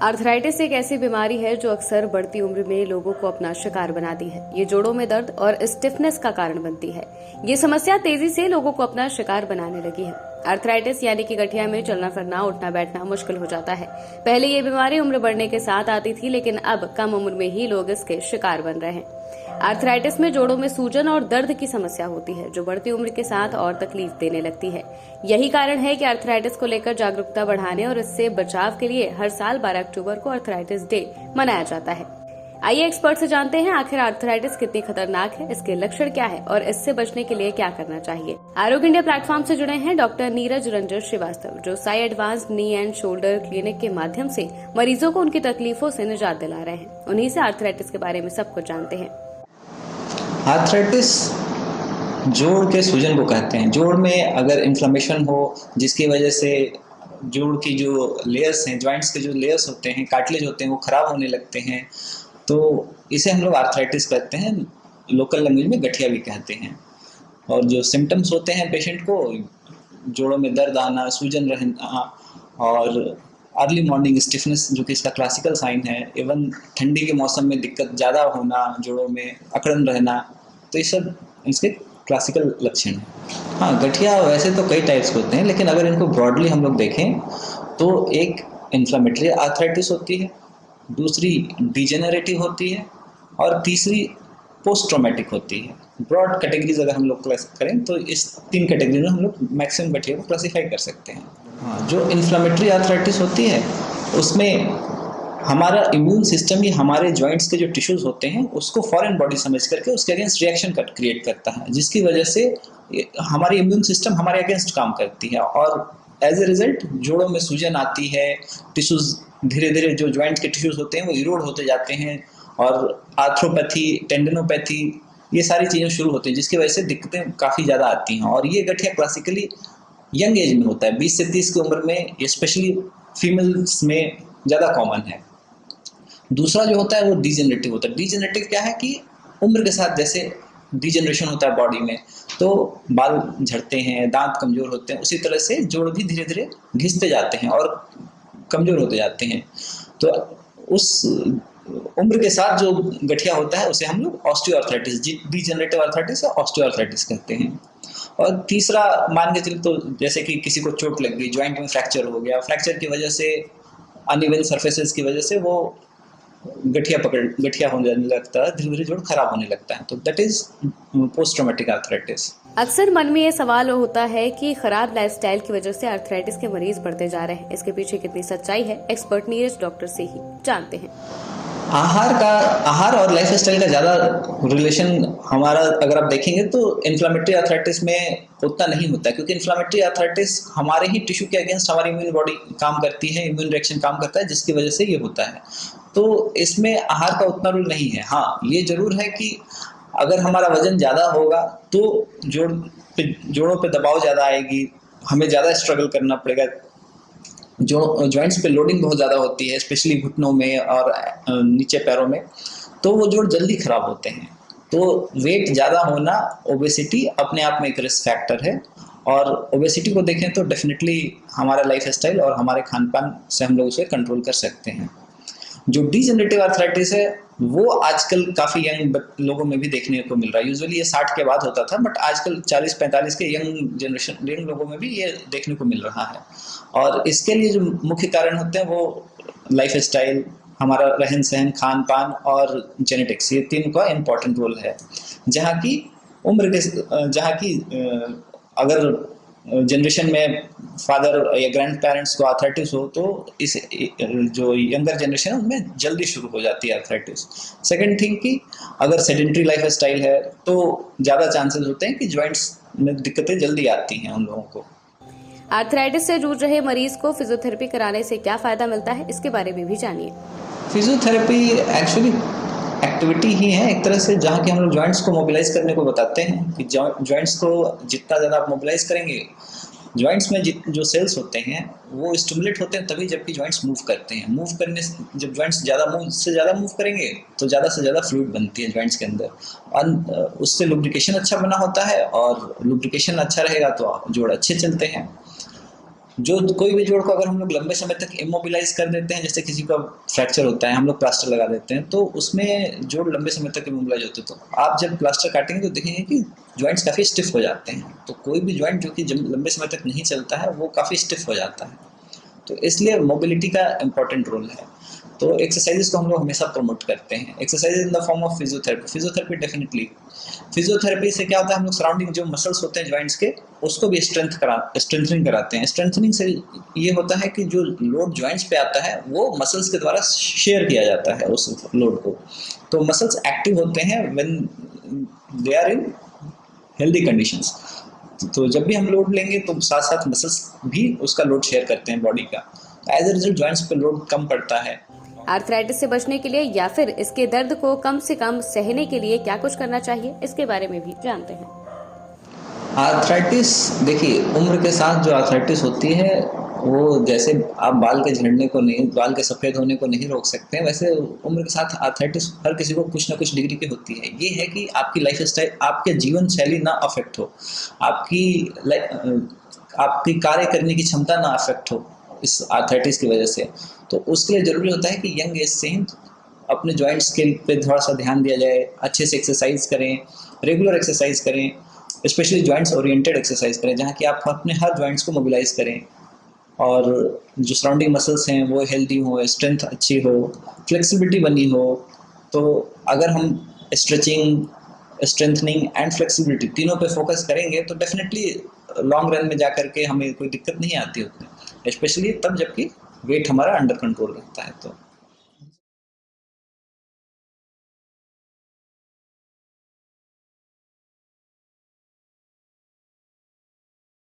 Arthritis एक ऐसी बीमारी है जो अक्सर बढ़ती उम्र में लोगों को अपना शिकार बनाती है। ये जोड़ों में दर्द और स्टिफनेस का कारण बनती है। ये समस्या तेजी से लोगों को अपना शिकार बनाने लगी है। आर्थराइटिस यानी कि गठिया में चलना फिरना, उठना बैठना मुश्किल हो जाता है। पहले ये बीमारी उम्र बढ़ने के साथ आती थी, लेकिन अब कम उम्र में ही लोग इसके शिकार बन रहे हैं। आर्थराइटिस में जोड़ों में सूजन और दर्द की समस्या होती है, जो बढ़ती उम्र के साथ और तकलीफ देने लगती है। यही कारण है कि आर्थराइटिस को लेकर जागरूकता बढ़ाने और इससे बचाव के लिए हर साल 12 अक्टूबर को आर्थराइटिस डे मनाया जाता है। आइए एक्सपर्ट से जानते हैं आखिर आर्थराइटिस कितनी खतरनाक है, इसके लक्षण क्या है और इससे बचने के लिए क्या करना चाहिए। आरोग्य इंडिया प्लेटफॉर्म से जुड़े हैं डॉक्टर नीरज रंजन श्रीवास्तव, जो Sai advance knee and shoulder clinic के माध्यम से मरीजों को उनकी तकलीफों से निजात दिला रहे हैं। उन्हीं से आर्थराइटिस के बारे में सब कुछ जानते हैं। आर्थराइटिस जोड़ के सूजन को कहते हैं। जोड़ में अगर इन्फ्लेमेशन हो, जिसकी वजह से जोड़ की जो लेयर्स हैं, जॉइंट्स के जो लेयर्स होते हैं, कार्टिलेज होते हैं, वो खराब होने लगते हैं, तो इसे हम लोग आर्थराइटिस कहते हैं। लोकल लैंग्वेज में गठिया भी कहते हैं। और जो सिम्टम्स होते हैं पेशेंट को, जोड़ों में दर्द आना, सूजन रहना और अर्ली मॉर्निंग स्टिफनेस, जो कि इसका क्लासिकल साइन है। इवन ठंडी के मौसम में दिक्कत ज़्यादा होना, जोड़ों में अकड़न रहना, तो ये सब इसके क्लासिकल लक्षण हैं। हाँ, गठिया वैसे तो कई टाइप्स के होते हैं, लेकिन अगर इनको ब्रॉडली हम लोग देखें तो एक इन्फ्लेमेटरी आर्थराइटिस होती है, दूसरी डिजेनरेटिव होती है और तीसरी पोस्ट ट्रॉमेटिक होती है। ब्रॉड कैटेगरीज अगर हम लोग क्लास करें तो इस 3 कैटेगरी में हम लोग मैक्सिमम गठिया को क्लासीफाई कर सकते हैं। हाँ, जो इन्फ्लेमेटरी आर्थराइटिस होती है उसमें हमारा इम्यून सिस्टम ही हमारे जॉइंट्स के जो टिश्यूज होते हैं उसको फॉरेन बॉडी समझ करके उसके अगेंस्ट रिएक्शन क्रिएट करता है, जिसकी वजह से हमारी इम्यून सिस्टम हमारे अगेंस्ट काम करती है और एज ए रिजल्ट जोड़ों में सूजन आती है। टिश्यूज धीरे धीरे, जो जॉइंट के टिश्यूज होते हैं वो इरोड होते जाते हैं और आर्थ्रोपैथी, टेंडनोपैथी, ये सारी चीज़ें शुरू होती हैं, जिसकी वजह से दिक्कतें काफ़ी ज़्यादा आती हैं। और ये गठिया क्लासिकली यंग एज में होता है, 20 से 30 की उम्र में, स्पेशली फीमेल्स में ज़्यादा कॉमन है। दूसरा जो होता है वो डिजेनरेटिव होता है। डिजेनरेटिव क्या है कि उम्र के साथ जैसे डिजेनरेशन होता है बॉडी में, तो बाल झड़ते हैं, दांत कमज़ोर होते हैं, उसी तरह से जोड़ भी धीरे धीरे घिसते जाते हैं और कमज़ोर होते जाते हैं। तो उस उम्र के साथ जो गठिया होता है उसे हम लोग ऑस्टियोआर्थराइटिस, डिजेनरेटिव आर्थराइटिस या ऑस्टियोआर्थराइटिस कहते हैं। और तीसरा मान के चलिए तो जैसे कि किसी को चोट लग गई, जॉइंट में फ्रैक्चर हो गया, फ्रैक्चर की वजह से, अनइवन सर्फेसेस की वजह से वो गठिया होने लगता है, धीरे धीरे जोड़ खराब होने लगता है, तो that is post traumatic arthritis. अक्सर मन में ये सवाल होता है कि खराब लाइफस्टाइल की वजह से आर्थराइटिस के मरीज बढ़ते जा रहे हैं। इसके पीछे कितनी सच्चाई है, एक्सपर्ट नीरज डॉक्टर से ही जानते हैं। आहार और लाइफस्टाइल का ज़्यादा रिलेशन हमारा अगर आप देखेंगे तो इन्फ्लेमेटरी आर्थराइटिस में उतना नहीं होता है, क्योंकि इन्फ्लेमेटरी आर्थराइटिस हमारे ही टिश्यू के अगेंस्ट हमारी इम्यून बॉडी काम करती है, इम्यून रिएक्शन काम करता है, जिसकी वजह से ये होता है। तो इसमें आहार का उतना रोल नहीं है। हाँ, ये जरूर है कि अगर हमारा वजन ज़्यादा होगा तो जोड़ों पे दबाव ज़्यादा आएगी, हमें ज़्यादा स्ट्रगल करना पड़ेगा, जो जॉइंट्स पे लोडिंग बहुत ज़्यादा होती है, स्पेशली घुटनों में और नीचे पैरों में, तो वो जोड़ जल्दी खराब होते हैं। तो वेट ज़्यादा होना, ओबेसिटी अपने आप में एक रिस्क फैक्टर है। और ओबेसिटी को देखें तो डेफिनेटली हमारा लाइफस्टाइल और हमारे खान पान से हम लोग उसे कंट्रोल कर सकते हैं। जो डिजेनरेटिव आर्थराइटिस है वो आजकल काफ़ी यंग लोगों में भी देखने को मिल रहा है। यूजुअली ये 60 के बाद होता था, बट आजकल 40-45 के यंग लोगों में भी ये देखने को मिल रहा है। और इसके लिए जो मुख्य कारण होते हैं वो लाइफस्टाइल, हमारा रहन सहन, खान पान और जेनेटिक्स, ये 3 का इम्पॉर्टेंट रोल है। जहाँ की अगर जनरेशन में फादर या ग्रैंड पेरेंट्स को आर्थराइटिस हो तो इस जो यंगर जनरेशन है उनमें जल्दी शुरू हो जाती है आर्थराइटिस। सेकंड थिंग कि अगर सेडेंट्री लाइफ स्टाइल है तो ज़्यादा चांसेस होते हैं कि जॉइंट्स में दिक्कतें जल्दी आती हैं उन लोगों को। आर्थराइटिस से जूझ रहे मरीज को फिजियोथेरेपी कराने से क्या फायदा मिलता है, इसके बारे में भी जानिए। फिजियोथेरेपी एक्चुअली एक्टिविटी ही है एक तरह से, जहाँ कि हम लोग जॉइंट्स को मोबिलाइज करने को बताते हैं कि जॉइंट्स को जितना ज़्यादा आप मोबिलाइज करेंगे, जॉइंट्स में जो सेल्स होते हैं वो स्टिमुलेट होते हैं तभी जबकि जॉइंट्स मूव करते हैं। मूव करने से, जब जॉइंट्स ज़्यादा मूव करेंगे तो ज़्यादा से ज़्यादा फ्लूइड बनती है जॉइंट्स के अंदर, और उससे लुब्रिकेशन अच्छा बना होता है, और लुब्रिकेशन अच्छा रहेगा तो जोड़ अच्छे चलते हैं। जो कोई भी जोड़ को अगर हम लोग लंबे समय तक इमोबिलाइज कर देते हैं, जैसे किसी का फ्रैक्चर होता है, हम लोग प्लास्टर लगा देते हैं, तो उसमें जोड़ लंबे समय तक इमोबिलाइज होते हैं, तो आप जब प्लास्टर काटेंगे तो देखेंगे कि जॉइंट्स काफ़ी स्टिफ हो जाते हैं। तो कोई भी जॉइंट जो कि लंबे समय तक नहीं चलता है वो काफ़ी स्टिफ हो जाता है। तो इसलिए मोबिलिटी का इम्पॉर्टेंट रोल है। तो एक्सरसाइजेस को हम लोग हमेशा प्रमोट करते हैं। Exercise in the form of physiotherapy. Physiotherapy definitely, physiotherapy से क्या होता है, हम लोग सराउंडिंग जो मसल्स होते हैं जॉइंट्स के, उसको भी स्ट्रेंथनिंग कराते हैं। स्ट्रेंथनिंग से ये होता है कि जो लोड जॉइंट्स पे आता है वो मसल्स के द्वारा शेयर किया जाता है उस लोड को। तो मसल्स एक्टिव होते हैं when they are in healthy conditions. तो जब भी हम लोड लेंगे तो साथ साथ मसल्स भी उसका लोड शेयर करते हैं बॉडी का। एज ए रिजल्ट जॉइंट्स पे लोड कम पड़ता है। आर्थराइटिस से बचने के लिए या फिर इसके दर्द को कम से कम सहने के लिए क्या कुछ करना चाहिए, इसके बारे में भी जानते हैं। आर्थराइटिस, देखिए उम्र के साथ जो आर्थराइटिस होती है वो, जैसे आप बाल के झड़ने को नहीं, बाल के सफ़ेद होने को नहीं रोक सकते हैं, वैसे उम्र के साथ आर्थराइटिस हर किसी को कुछ ना कुछ डिग्री की होती है। ये है कि आपकी लाइफ स्टाइल, आपके जीवन शैली ना अफेक्ट हो, आपकी कार्य करने की क्षमता ना अफेक्ट हो इस आर्थराइटिस की वजह से। तो उसके लिए ज़रूरी होता है कि यंग एज से ही अपने जॉइंट्स के पे थोड़ा सा ध्यान दिया जाए, अच्छे से एक्सरसाइज करें, रेगुलर एक्सरसाइज करें, स्पेशली जॉइंट्स ओरिएंटेड एक्सरसाइज करें जहाँ कि आप अपने हर जॉइंट्स को मोबिलाइज करें, और जो सराउंडिंग मसल्स हैं वो हेल्दी हो, स्ट्रेंथ अच्छी हो, फ्लेक्सिबिलिटी बनी हो। तो अगर हम स्ट्रेचिंग, स्ट्रेंथनिंग एंड फ्लेक्सिबिलिटी तीनों पे फोकस करेंगे तो डेफिनेटली लॉन्ग रन में जा करके हमें कोई दिक्कत नहीं आती उतनी, स्पेशली तब जबकि वेट हमारा अंडर कंट्रोल रहता है। तो